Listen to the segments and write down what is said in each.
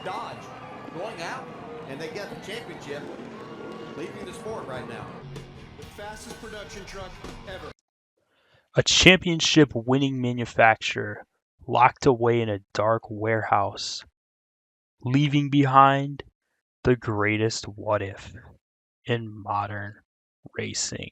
Dodge going out, and they get the championship, leaving the sport right now. The fastest production truck ever. A championship winning manufacturer locked away in a dark warehouse, leaving behind the greatest what if in modern racing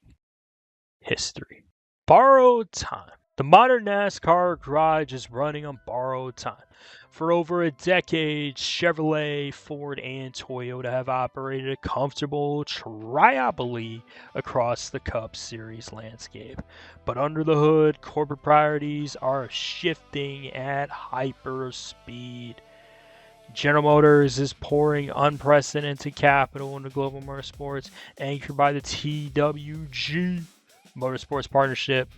history. Borrowed time. The modern NASCAR garage is running on borrowed time. For over a decade, Chevrolet, Ford, and Toyota have operated a comfortable triopoly across the Cup Series landscape. But under the hood, corporate priorities are shifting at hyper speed. General Motors is pouring unprecedented capital into global motorsports, anchored by the TWG Motorsports partnership,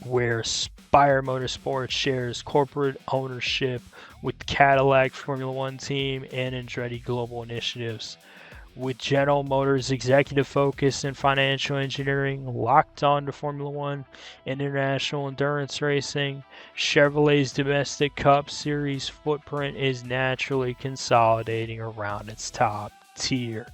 where Spire Motorsports shares corporate ownership with Cadillac Formula One team and Andretti Global Initiatives. With General Motors' executive focus and financial engineering locked on to Formula One and international endurance racing, Chevrolet's domestic Cup Series footprint is naturally consolidating around its top tier.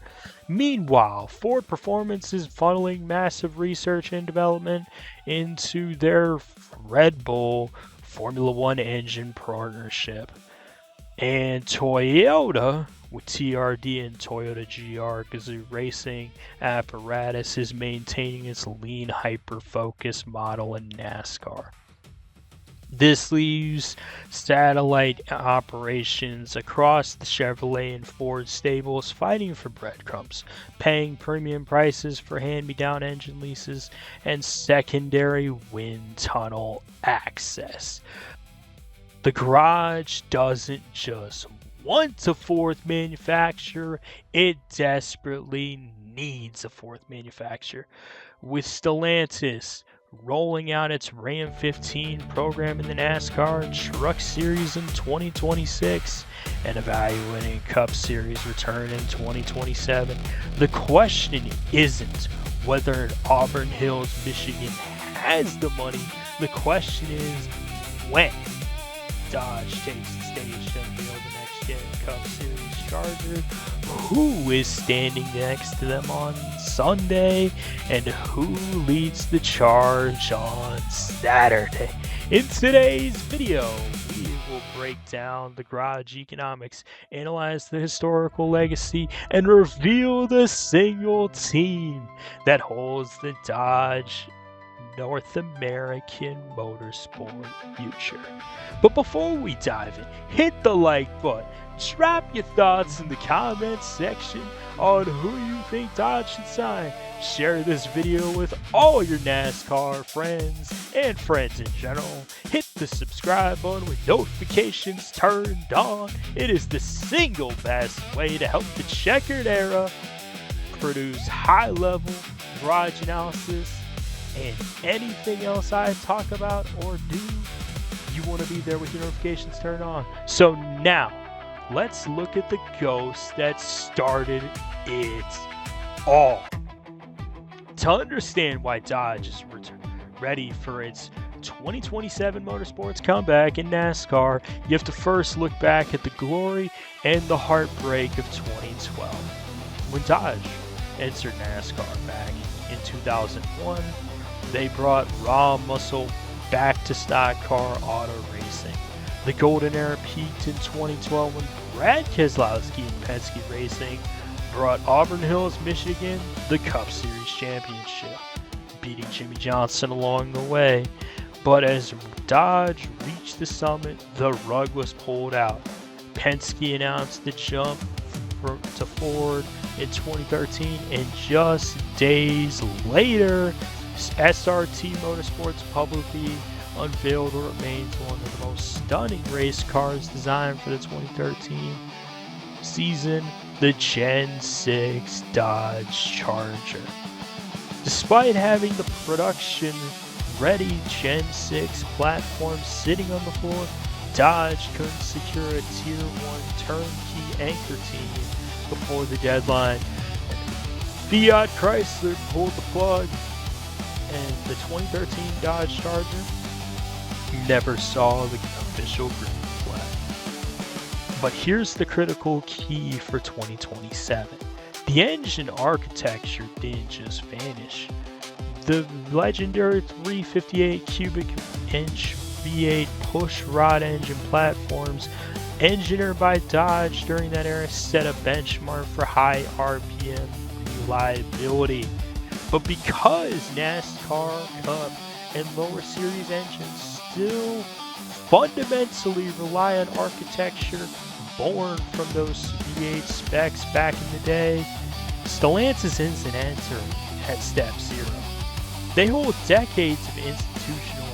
Meanwhile, Ford Performance is funneling massive research and development into their Red Bull Formula One engine partnership. And Toyota, with TRD and Toyota GR Gazoo Racing apparatus, is maintaining its lean, hyper-focused model in NASCAR. This leaves satellite operations across the Chevrolet and Ford stables fighting for breadcrumbs, paying premium prices for hand-me-down engine leases and secondary wind tunnel access. The garage doesn't just want a fourth manufacturer, it desperately needs a fourth manufacturer. With Stellantis rolling out its Ram 15 program in the NASCAR Truck Series in 2026 and evaluating Cup Series return in 2027, the question isn't whether Auburn Hills, Michigan has the money. The question is when Dodge takes the stage to unveil the next-gen Cup Series Charger, who is standing next to them on Sunday, and who leads the charge on Saturday. In today's video, we will break down the garage economics, analyze the historical legacy, and reveal the single team that holds the Dodge North American motorsport future. But before we dive in, hit the like button. Drop your thoughts in the comments section on who you think Dodge should sign. Share this video with all your NASCAR friends and friends in general. Hit the subscribe button with notifications turned on. It is the single best way to help the checkered era produce high-level garage analysis and anything else I talk about or do. You want to be there with your notifications turned on. So now, let's look at the ghost that started it all. To understand why Dodge is ready for its 2027 motorsports comeback in NASCAR, you have to first look back at the glory and the heartbreak of 2012. When Dodge entered NASCAR back in 2001, they brought raw muscle back to stock car auto racing. The golden era peaked in 2012 when Brad Keselowski and Penske Racing brought Auburn Hills, Michigan, the Cup Series championship, beating Jimmy Johnson along the way. But as Dodge reached the summit, the rug was pulled out. Penske announced the jump to Ford in 2013, and just days later, SRT Motorsports publicly unveiled what remains one of the most stunning race cars designed for the 2013 season, the Gen 6 Dodge Charger. Despite having the production-ready Gen 6 platform sitting on the floor, Dodge couldn't secure a Tier 1 turnkey anchor team before the deadline. Fiat Chrysler pulled the plug, and the 2013 Dodge Charger never saw the official green flag. But here's the critical key for 2027. The engine architecture didn't just vanish. The legendary 358 cubic inch V8 push rod engine platforms engineered by Dodge during that era set a benchmark for high RPM reliability. But because NASCAR Cup and lower series engines still fundamentally rely on architecture born from those V8 specs back in the day, Stellantis isn't entering at step zero. They hold decades of institutional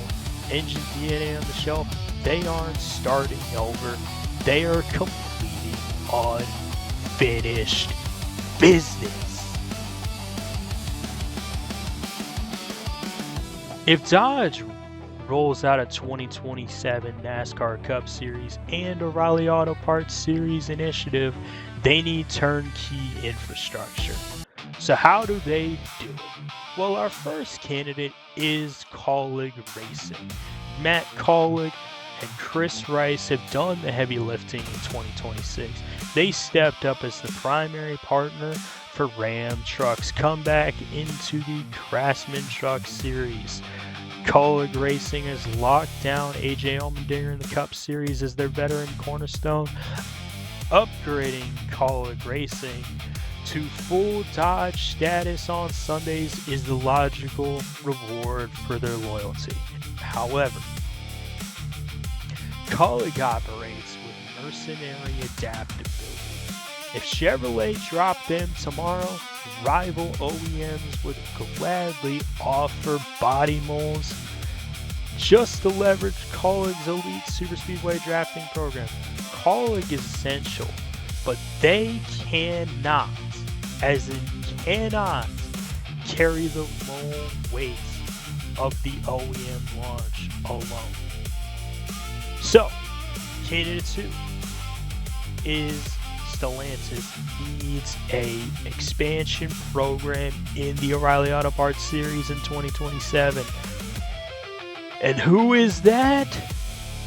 engine DNA on the shelf. They aren't starting over. They are completing unfinished business. If Dodge rolls out a 2027 NASCAR Cup Series and O'Reilly Auto Parts Series initiative, they need turnkey infrastructure. So how do they do it? Well, our first candidate is Kaulig Racing. Matt Kaulig and Chris Rice have done the heavy lifting in 2026. They stepped up as the primary partner for Ram Truck's comeback into the Craftsman Truck Series. Kaulig Racing has locked down AJ Allmendinger in the Cup Series as their veteran cornerstone. Upgrading Kaulig Racing to full Dodge status on Sundays is the logical reward for their loyalty. However, Kaulig operates with mercenary adaptability. If Chevrolet dropped them tomorrow, rival OEMs would gladly offer body molds just to leverage Kaulig's elite superspeedway drafting program. Kaulig is essential, but they cannot, as in cannot, carry the lone weight of the OEM launch alone. So, candidate 2 is Stellantis needs a expansion program in the O'Reilly Auto Parts Series in 2027. And who is that?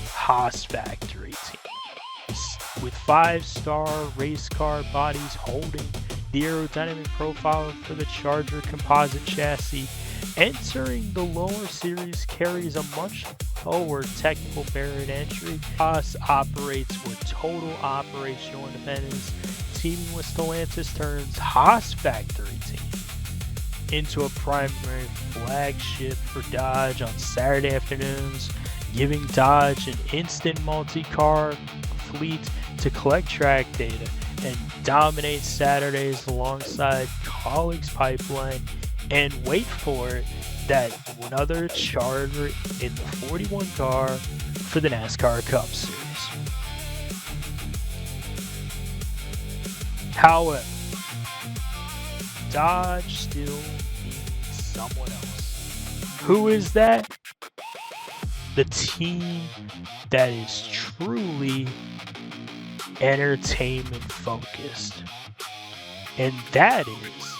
Haas factory team. With 5-star race car bodies holding the aerodynamic profile for the Charger composite chassis, entering the lower series carries a much lower technical barrier to entry. Haas operates with total operational independence. Teaming with Stellantis turns Haas factory team into a primary flagship for Dodge on Saturday afternoons, giving Dodge an instant multi-car fleet to collect track data and dominate Saturdays alongside Kaulig's pipeline. And wait for it, that another Charger in the 41 car for the NASCAR Cup Series. However, Dodge still needs someone else. Who is that? The team that is truly entertainment focused. And that is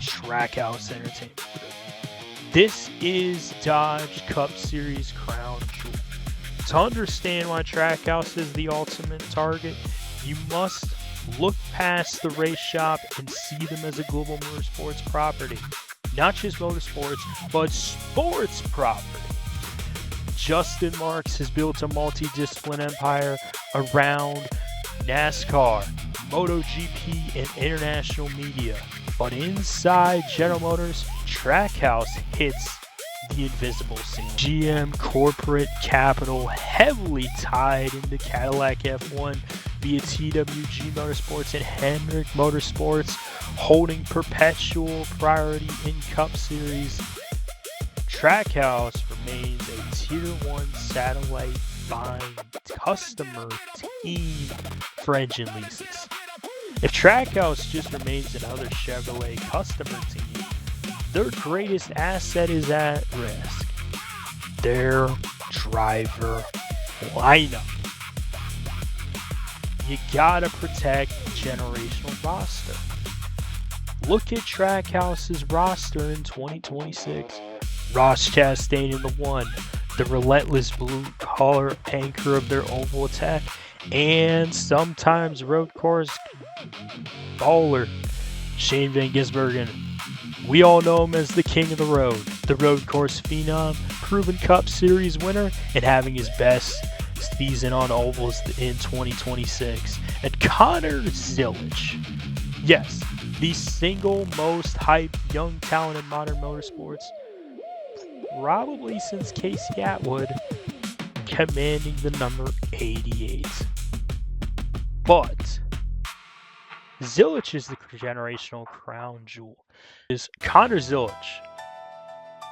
Trackhouse Entertainment. This is Dodge Cup Series crown jewel. To understand why Trackhouse is the ultimate target, you must look past the race shop and see them as a global motorsports property. Not just motorsports, but sports property. Justin Marks has built a multi-discipline empire around NASCAR, MotoGP, and international media. But inside General Motors, Trackhouse hits the invisible scene. GM corporate capital heavily tied into Cadillac F1 via TWG Motorsports and Hendrick Motorsports, holding perpetual priority in Cup Series. Trackhouse remains a Tier 1 satellite buying customer team for engine leases. If Trackhouse just remains another Chevrolet customer team, their greatest asset is at risk. Their driver lineup. You gotta protect the generational roster. Look at Trackhouse's roster in 2026. Ross Chastain in the 1, the relentless blue collar anchor of their oval attack, and sometimes road course baller, Shane Van Gisbergen. We all know him as the king of the road course phenom, proven Cup Series winner, and having his best season on ovals in 2026. And Connor Zilisch, yes, the single most hyped young talent in modern motorsports, probably since Casey Atwood, commanding the number 88. But Zilisch is the generational crown jewel. Is Connor Zilisch.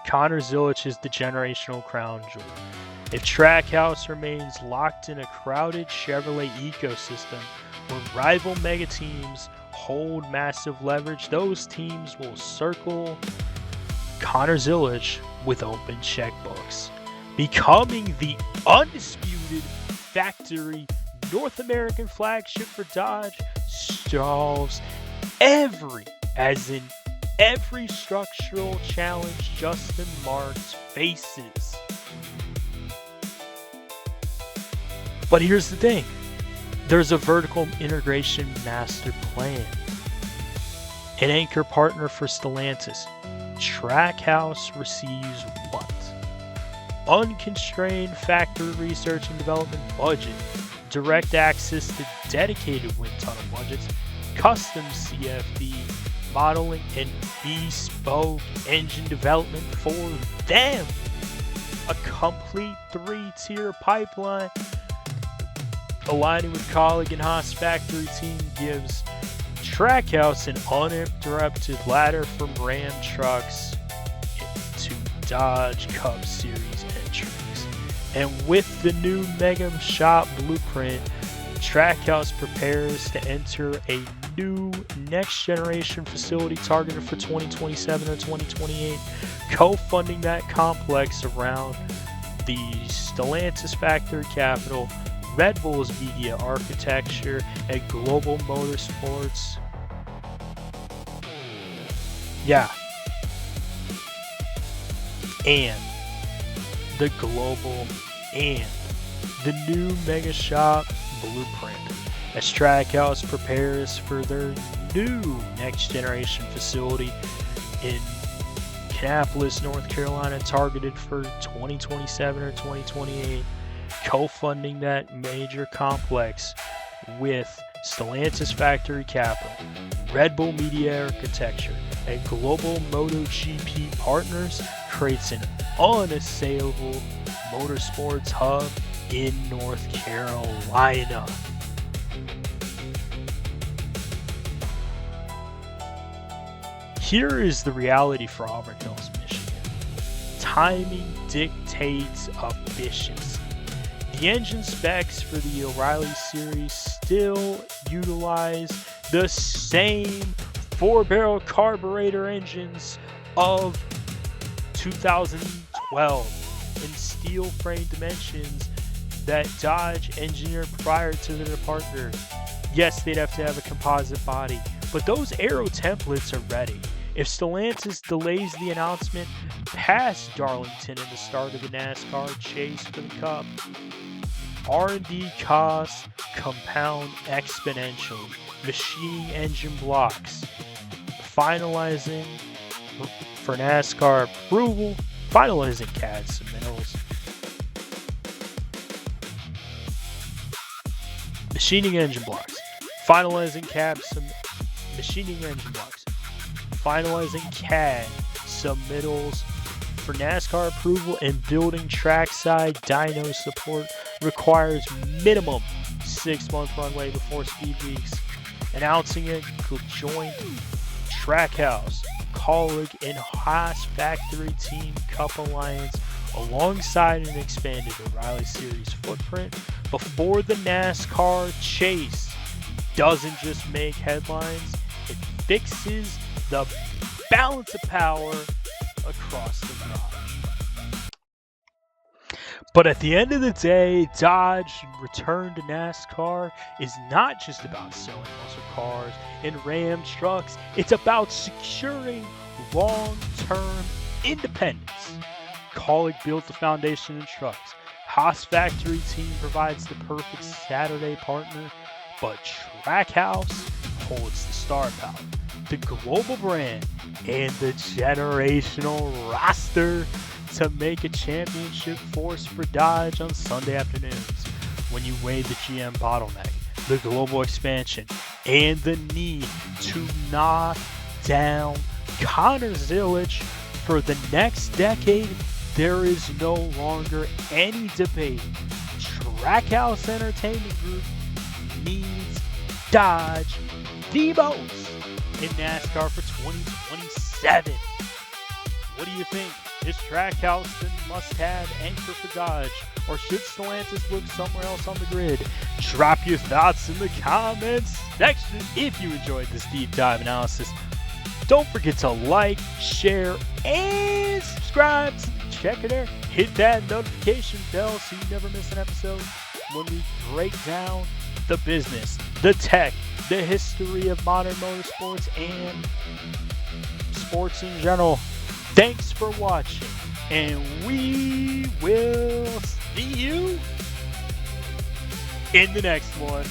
Connor Zilisch is the generational crown jewel. If Trackhouse remains locked in a crowded Chevrolet ecosystem where rival mega teams hold massive leverage, those teams will circle Connor Zilisch with open checkbooks, becoming the undisputed factory North American flagship for Dodge. Solves every structural challenge Justin Marks faces. But here's the thing. There's a vertical integration master plan. An anchor partner for Stellantis. Trackhouse receives what? Unconstrained factory research and development budget. Direct access to dedicated wind tunnel budgets. Custom CFD modeling and bespoke engine development for them. A complete 3-tier pipeline aligning with colleague and Haas factory team gives Trackhouse an uninterrupted ladder from Ram trucks to Dodge Cup Series entries. And with the new Mega Shop blueprint, Trackhouse prepares to enter a new next generation facility targeted for 2027 or 2028, co-funding that complex around the Stellantis factory capital, Red Bull's media architecture, and global motorsports. Yeah. And the global and the new Mega Shop blueprint as Trackhouse prepares for their new next generation facility in Kannapolis, North Carolina, targeted for 2027 or 2028, co-funding that major complex with Stellantis factory capital, Red Bull media architecture, and global MotoGP partners, creates an unassailable motorsports hub in North Carolina. Here is the reality for Auburn Hills, Michigan. Timing dictates efficiency. The engine specs for the O'Reilly Series still utilize the same 4-barrel carburetor engines of 2012 in steel frame dimensions that Dodge engineered prior to their departure. Yes, they'd have to have a composite body, but those aero templates are ready. If Stellantis delays the announcement past Darlington and the start of the NASCAR chase for the Cup, R&D costs compound exponentially. Machining engine blocks, finalizing for NASCAR approval, finalizing CAD submittals, machining engine blocks, finalizing machining engine blocks, finalizing CAD submittals for NASCAR approval, and building trackside dyno support requires minimum 6-month runway before speed weeks. Announcing a joint Trackhouse, colleague, and Haas factory team Cup Alliance alongside an expanded O'Reilly Series footprint before the NASCAR chase doesn't just make headlines, it fixes the balance of power across the garage. But at the end of the day, Dodge return to NASCAR is not just about selling muscle cars and Ram trucks. It's about securing long-term independence. Kaulig built the foundation in trucks. Haas factory team provides the perfect Saturday partner, but Trackhouse holds the star power, the global brand, and the generational roster to make a championship force for Dodge on Sunday afternoons. When you weigh the GM bottleneck, the global expansion, and the need to knock down Connor Zilisch for the next decade, there is no longer any debate. Trackhouse Entertainment Group needs Dodge the most in NASCAR for 2027. What do you think? Is Trackhouse the must-have anchor for Dodge, or should Stellantis look somewhere else on the grid? Drop your thoughts in the comments section if you enjoyed this deep dive analysis. Don't forget to like, share, and subscribe. Check it out. Hit that notification bell so you never miss an episode when we break down the business, the tech, the history of modern motorsports, and sports in general. Thanks for watching, and we will see you in the next one.